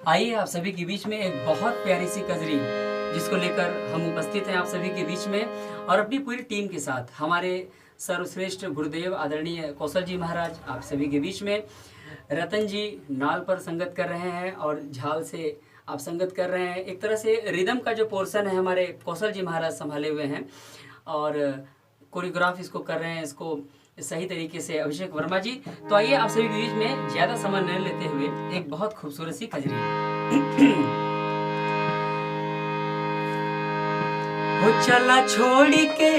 आइए आप सभी के बीच में एक बहुत प्यारी सी कजरी जिसको लेकर हम उपस्थित हैं आप सभी के बीच में और अपनी पूरी टीम के साथ हमारे सर्वश्रेष्ठ गुरुदेव आदरणीय कौशल जी महाराज आप सभी के बीच में। रतन जी नाल पर संगत कर रहे हैं और झाल से आप संगत कर रहे हैं। एक तरह से रिदम का जो पोर्शन है हमारे कौशल जी महाराज संभाले हुए हैं और कोरियोग्राफ इसको कर रहे हैं, इसको सही तरीके से अभिषेक वर्मा जी। तो आइए आप सभी के बीच में ज़्यादा समय न लेते हुए एक बहुत खूबसूरत सी कजरी। वो चला छोड़ के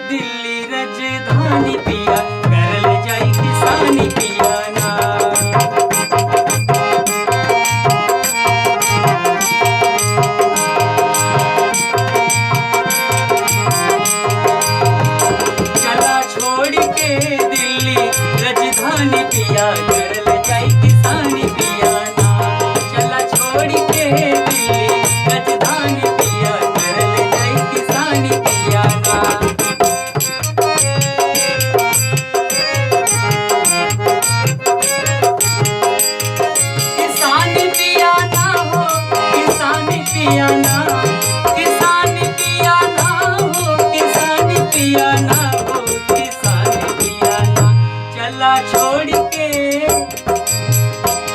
दिल्ली राजधानी पिया करल जाई किसानी पिया ना। चला छोड़ के दिल्ली राजधानी पिया करल जाई किसानी पिया ना। चला छोड़ के दिल्ली राजधानी पिया करल जाई किसानी पिया ना। किसानी पिया ना हो किसानी पिया ना, किसानी पिया ना हो किसानी पिया ना हो किसानी पिया ना। चला छोड़ के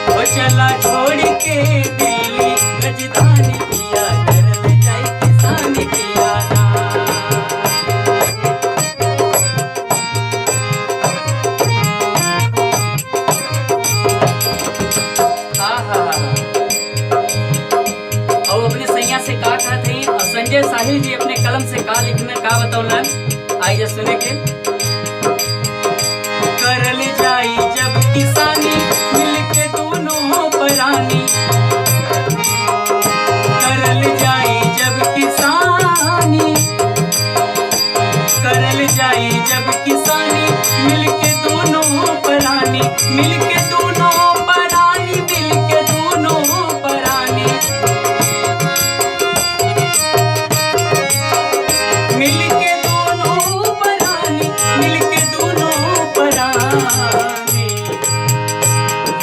ओ चला छोड़ के दिल्ली राजधानी पिया करल जाई किसानी पिया ना। और अपने सैया से का कहते हैं और संजय साहिल जी अपने कलम से का लिखने का बतौलन। आइए सुने के। करल जाई जब किसानी मिलके दोनों परानी, करल जाई जब किसानी, करल जाई जब किसानी मिलके दोनों परानी, मिलके दोनों परानी, मिलके दोनों परानी, मिलके दोनों परानी, मिलके दोनों परानी।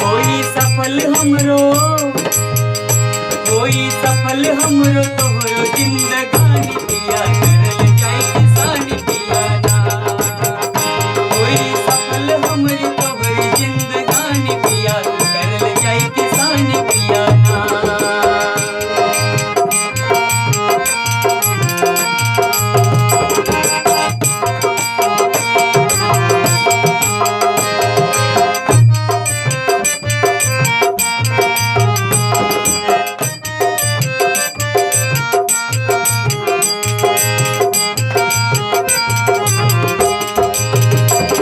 कोई सफल हमरो तोहरो जिंदगानी पिया करल जाई किसानी पिया ना। कोई सफल हमरी तोहरी जिंदगानी पिया करल जाई किसानी पिया ना।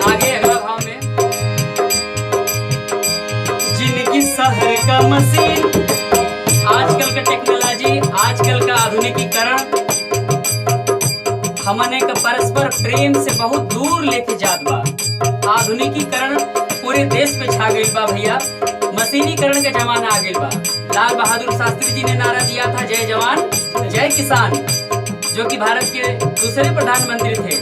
आगे अगला भाव में। जिनकी शहर का मशीन, आजकल का टेक्नोलॉजी, आजकल का आधुनिकीकरण हमने का परस्पर प्रेम से बहुत दूर लेके जात बा। आधुनिकीकरण पूरे देश पे छा गई बा भैया। मशीनीकरण का जमाना आ गई बा। लाल बहादुर शास्त्री जी ने नारा दिया था जय जवान जय किसान, जो कि भारत के दूसरे प्रधानमंत्री थे।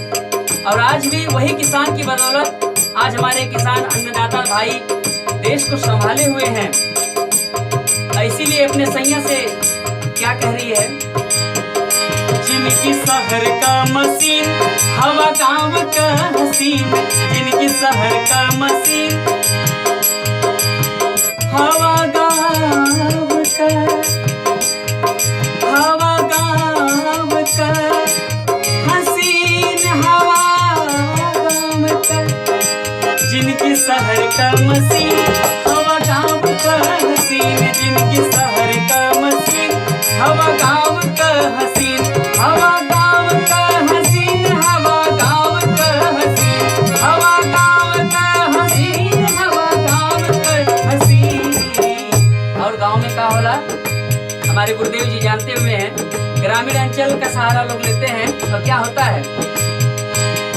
और आज भी वही किसान की बदौलत आज हमारे किसान अन्नदाता भाई देश को संभाले हुए हैं। इसीलिए अपने सैया से क्या कह रही है। जिनकी शहर का मशीन हवा गाँव का हसीन, जिनकी शहर का मशीन हवा गाँव का, हवा गाँव का हसीन, हवा गाँव का। जिनकी शहर का मशीन हवा गाँव का हसीन, जिनकी शहर का मशीन हवा गाँव का हसीन, हवा गाँव का हसीन, हवा गाँव का हसीन, हवा गाँव का हसीन, हवा गाँव का हसीन। और गाँव में क्या होला हमारे गुरुदेव जी जानते हुए हैं, ग्रामीण अंचल का सहारा लोग लेते हैं तो क्या होता है।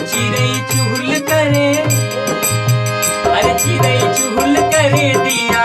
चिड़ै चुहुल करे, अरे चिड़ै चुहुल करे दिया